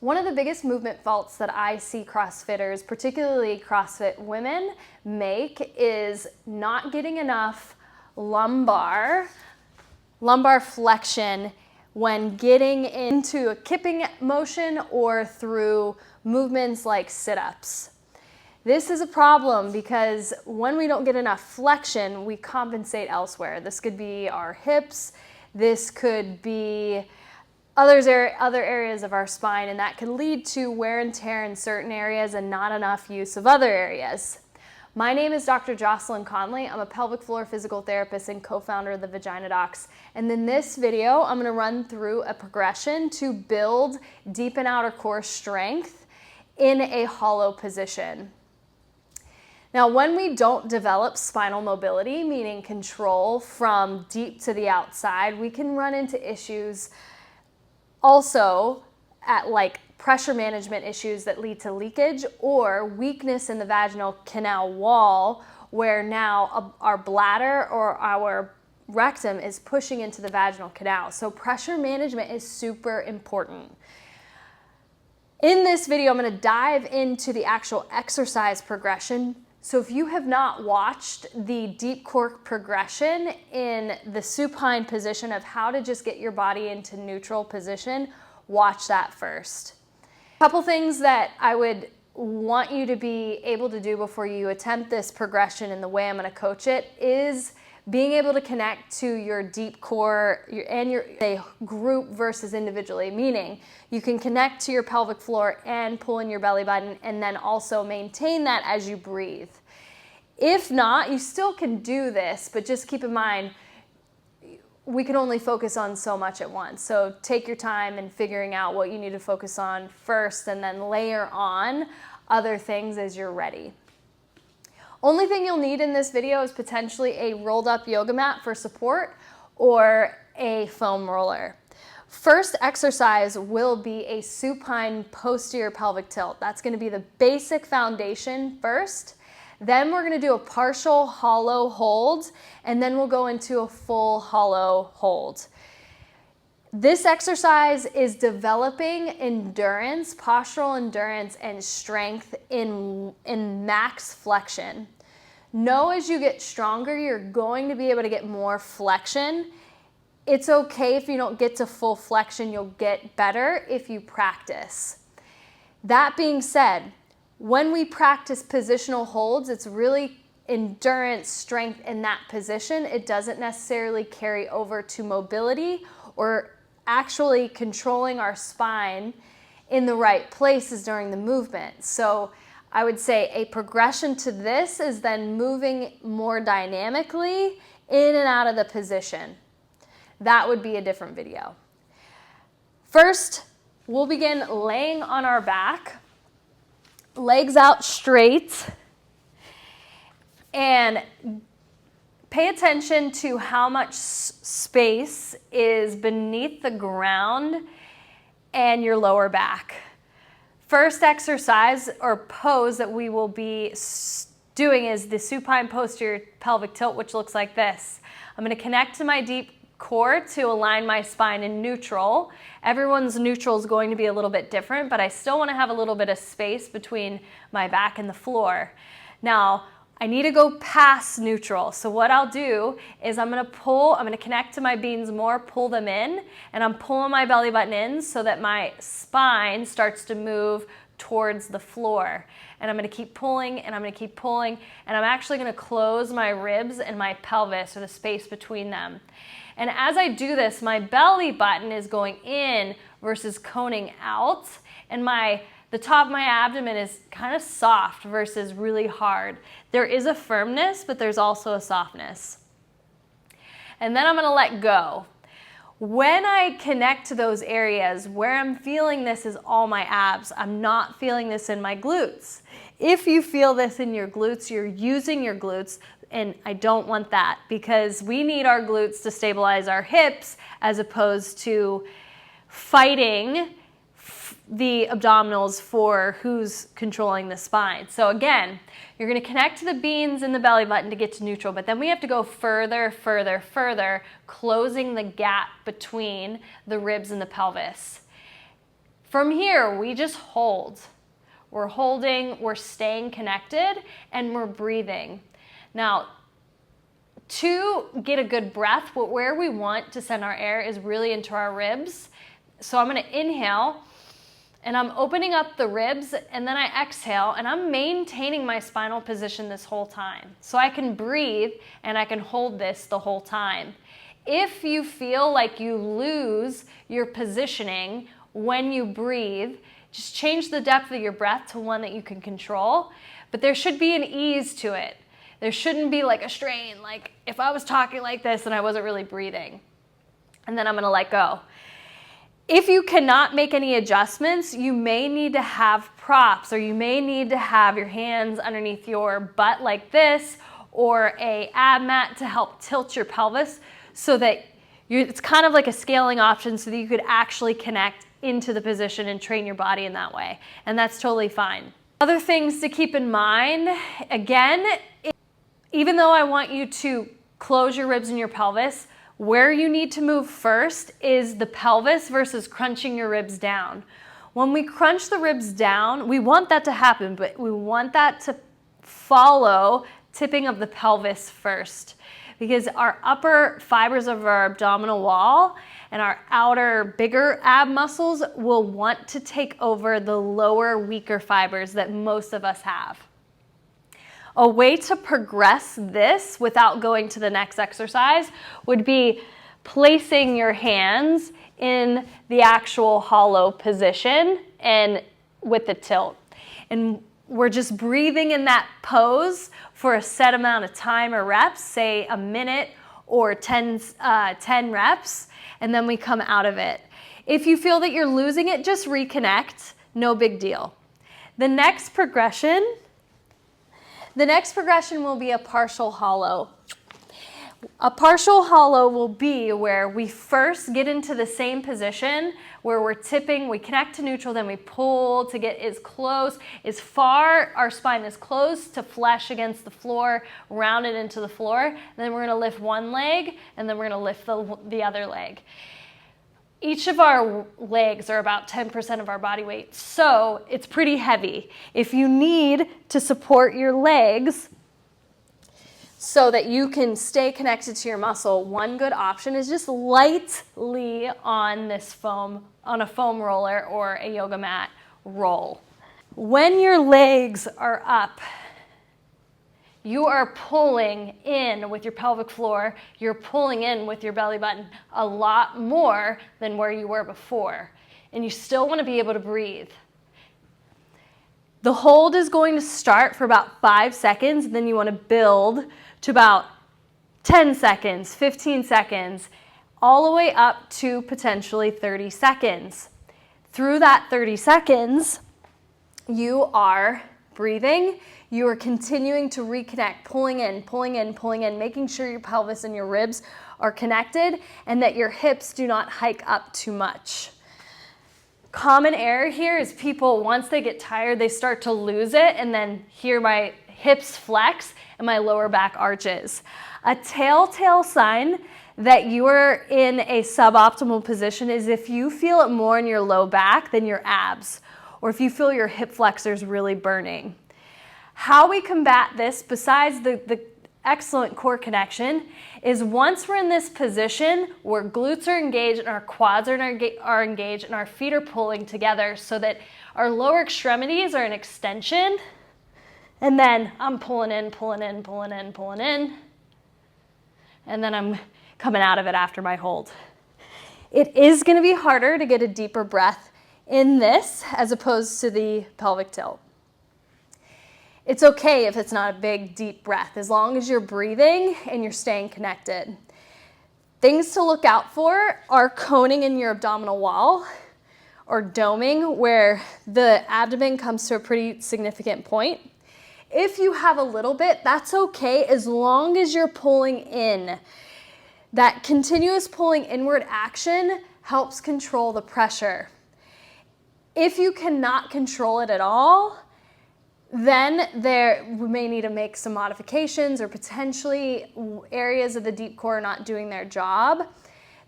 One of the biggest movement faults that I see CrossFitters, particularly CrossFit women, make is not getting enough lumbar flexion when getting into a kipping motion or through movements like sit-ups. This is a problem because when we don't get enough flexion, we compensate elsewhere. This could be our hips, this could be other areas of our spine, and that can lead to wear and tear in certain areas and not enough use of other areas. My name is Dr. Jocelyn Conley. I'm a pelvic floor physical therapist and co-founder of the Vagina Docs. And in this video, I'm gonna run through a progression to build deep and outer core strength in a hollow position. Now, when we don't develop spinal mobility, meaning control from deep to the outside, we can run into issues also at like pressure management issues that lead to leakage or weakness in the vaginal canal wall, where now our bladder or our rectum is pushing into the vaginal canal. So pressure management is super important. In this video, I'm going to dive into the actual exercise progression. So if you have not watched the deep core progression in the supine position of how to just get your body into neutral position, watch that first. A couple things that I would want you to be able to do before you attempt this progression and the way I'm going to coach it is being able to connect to your deep core and your group versus individually, meaning you can connect to your pelvic floor and pull in your belly button and then also maintain that as you breathe. If not, you still can do this, but just keep in mind, we can only focus on so much at once. So take your time in figuring out what you need to focus on first and then layer on other things as you're ready. Only thing you'll need in this video is potentially a rolled up yoga mat for support or a foam roller. First exercise will be a supine posterior pelvic tilt. That's going to be the basic foundation first. Then we're going to do a partial hollow hold, and then we'll go into a full hollow hold. This exercise is developing endurance, postural endurance, and strength in max flexion. Know as you get stronger, you're going to be able to get more flexion. It's okay if you don't get to full flexion, you'll get better if you practice. That being said, when we practice positional holds, it's really endurance, strength in that position. It doesn't necessarily carry over to mobility or actually controlling our spine in the right places during the movement. So I would say a progression to this is then moving more dynamically in and out of the position. That would be a different video. First, we'll begin laying on our back, legs out straight, and pay attention to how much space is beneath the ground and your lower back. First exercise or pose that we will be doing is the supine posterior pelvic tilt, which looks like this. I'm going to connect to my deep core to align my spine in neutral. Everyone's neutral is going to be a little bit different, but I still want to have a little bit of space between my back and the floor. Now, I need to go past neutral. So what I'll do is I'm going to connect to my beans more, pull them in, and I'm pulling my belly button in so that my spine starts to move towards the floor. And I'm going to keep pulling, and I'm going to keep pulling, and I'm actually going to close my ribs and my pelvis, or the space between them. And as I do this, my belly button is going in versus coning out, and the top of my abdomen is kind of soft versus really hard. There is a firmness, but there's also a softness. And then I'm going to let go. When I connect to those areas where I'm feeling this is all my abs, I'm not feeling this in my glutes. If you feel this in your glutes, you're using your glutes, and I don't want that because we need our glutes to stabilize our hips as opposed to fighting the abdominals for who's controlling the spine. So again, you're going to connect to the beans in the belly button to get to neutral, but then we have to go further, further, further, closing the gap between the ribs and the pelvis. From here, we just hold. We're holding, we're staying connected, and we're breathing. Now, to get a good breath, where we want to send our air is really into our ribs. So I'm gonna inhale, and I'm opening up the ribs, and then I exhale, and I'm maintaining my spinal position this whole time. So I can breathe, and I can hold this the whole time. If you feel like you lose your positioning when you breathe, just change the depth of your breath to one that you can control, but there should be an ease to it. There shouldn't be like a strain, like if I was talking like this and I wasn't really breathing. And then I'm gonna let go. If you cannot make any adjustments, you may need to have props, or you may need to have your hands underneath your butt like this, or a ab mat to help tilt your pelvis so that it's kind of like a scaling option so that you could actually connect into the position and train your body in that way. And that's totally fine. Other things to keep in mind, again, even though I want you to close your ribs and your pelvis, where you need to move first is the pelvis versus crunching your ribs down. When we crunch the ribs down, we want that to happen, but we want that to follow tipping of the pelvis first, because our upper fibers of our abdominal wall and our outer bigger ab muscles will want to take over the lower weaker fibers that most of us have. A way to progress this without going to the next exercise would be placing your hands in the actual hollow position and with the tilt. And we're just breathing in that pose for a set amount of time or reps, say a minute or 10 reps, and then we come out of it. If you feel that you're losing it, just reconnect, no big deal. The next progression will be a partial hollow. A partial hollow will be where we first get into the same position where we're tipping, we connect to neutral, then we pull to get as close, as far our spine is close to flesh against the floor, rounded into the floor, and then we're gonna lift one leg, and then we're gonna lift the other leg. Each of our legs are about 10% of our body weight, so it's pretty heavy. If you need to support your legs so that you can stay connected to your muscle, one good option is just lightly on this foam, on a foam roller or a yoga mat roll. When your legs are up, you are pulling in with your pelvic floor, you're pulling in with your belly button a lot more than where you were before. And you still want to be able to breathe. The hold is going to start for about 5 seconds, and then you want to build to about 10 seconds, 15 seconds, all the way up to potentially 30 seconds. Through that 30 seconds, you are breathing. You are continuing to reconnect, pulling in, pulling in, pulling in, making sure your pelvis and your ribs are connected and that your hips do not hike up too much. Common error here is people, once they get tired, they start to lose it, and then here my hips flex and my lower back arches. A telltale sign that you are in a suboptimal position is if you feel it more in your low back than your abs, or if you feel your hip flexors really burning. How we combat this, besides the excellent core connection, is once we're in this position where glutes are engaged and our quads are engaged and our feet are pulling together so that our lower extremities are an extension, and then I'm pulling in, pulling in, pulling in, pulling in, and then I'm coming out of it after my hold. It is going to be harder to get a deeper breath in this as opposed to the pelvic tilt. It's okay if it's not a big, deep breath, as long as you're breathing and you're staying connected. Things to look out for are coning in your abdominal wall or doming, where the abdomen comes to a pretty significant point. If you have a little bit, that's okay, as long as you're pulling in. That continuous pulling inward action helps control the pressure. If you cannot control it at all, then we may need to make some modifications, or potentially areas of the deep core are not doing their job.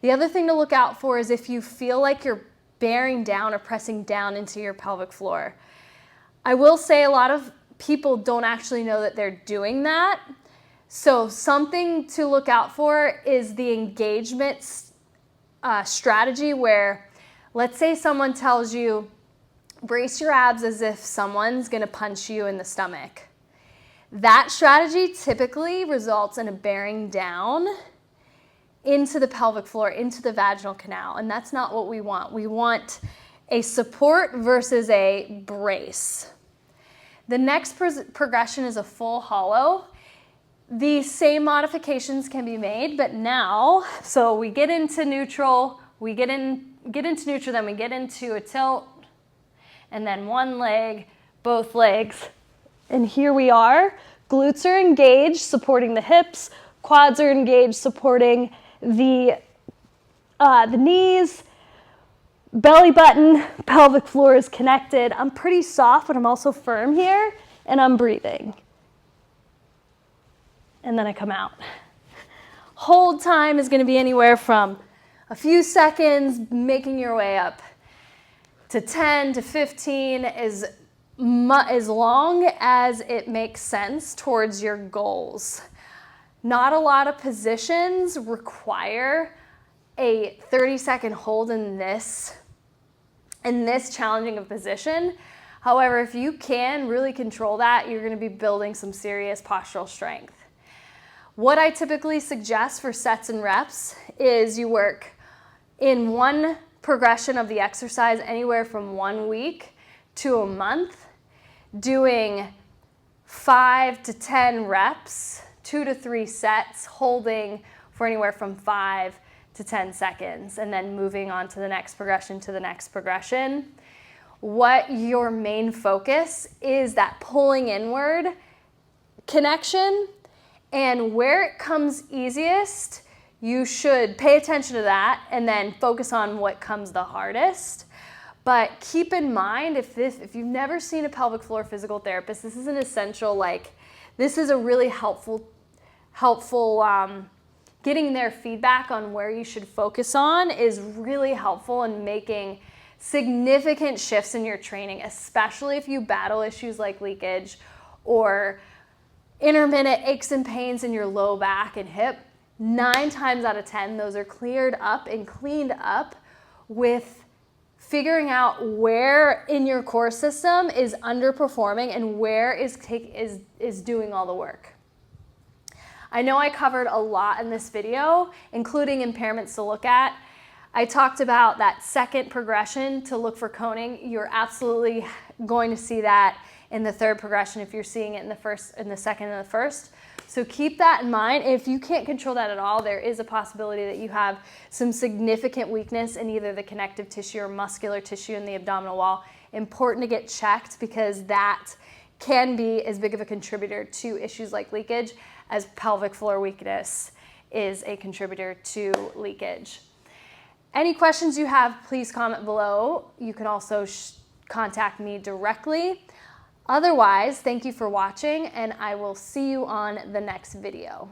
The other thing to look out for is if you feel like you're bearing down or pressing down into your pelvic floor. I will say a lot of people don't actually know that they're doing that. So something to look out for is the engagement strategy where, let's say someone tells you, brace your abs as if someone's gonna punch you in the stomach. That strategy typically results in a bearing down into the pelvic floor, into the vaginal canal, and that's not what we want. We want a support versus a brace. The next progression is a full hollow. The same modifications can be made, but now, so we get into neutral, we get into neutral, then we get into a tilt, and then one leg, both legs. And here we are. Glutes are engaged, supporting the hips. Quads are engaged, supporting the knees. Belly button, pelvic floor is connected. I'm pretty soft, but I'm also firm here, and I'm breathing. And then I come out. Hold time is going to be anywhere from a few seconds, making your way up to 10 to 15, as long as it makes sense towards your goals. Not a lot of positions require a 30-second hold in this challenging a position. However, if you can really control that, you're going to be building some serious postural strength. What I typically suggest for sets and reps is you work in one progression of the exercise anywhere from 1 week to a month, doing 5 to 10 reps, 2 to 3 sets, holding for anywhere from 5 to 10 seconds, and then moving on to the next progression to the next progression. What your main focus is that pulling inward connection, and where it comes easiest, you should pay attention to that and then focus on what comes the hardest. But keep in mind, if you've never seen a pelvic floor physical therapist, this is an essential, this is a really helpful getting their feedback on where you should focus on is really helpful in making significant shifts in your training, especially if you battle issues like leakage or intermittent aches and pains in your low back and hip. 9 times out of 10, those are cleared up and cleaned up with figuring out where in your core system is underperforming and where is doing all the work. I know I covered a lot in this video, including impairments to look at. I talked about that second progression to look for coning. You're absolutely going to see that in the third progression if you're seeing it in the first, in the second, and the first. So keep that in mind. If you can't control that at all, there is a possibility that you have some significant weakness in either the connective tissue or muscular tissue in the abdominal wall. Important to get checked because that can be as big of a contributor to issues like leakage as pelvic floor weakness is a contributor to leakage. Any questions you have, please comment below. You can also contact me directly. Otherwise, thank you for watching, and I will see you on the next video.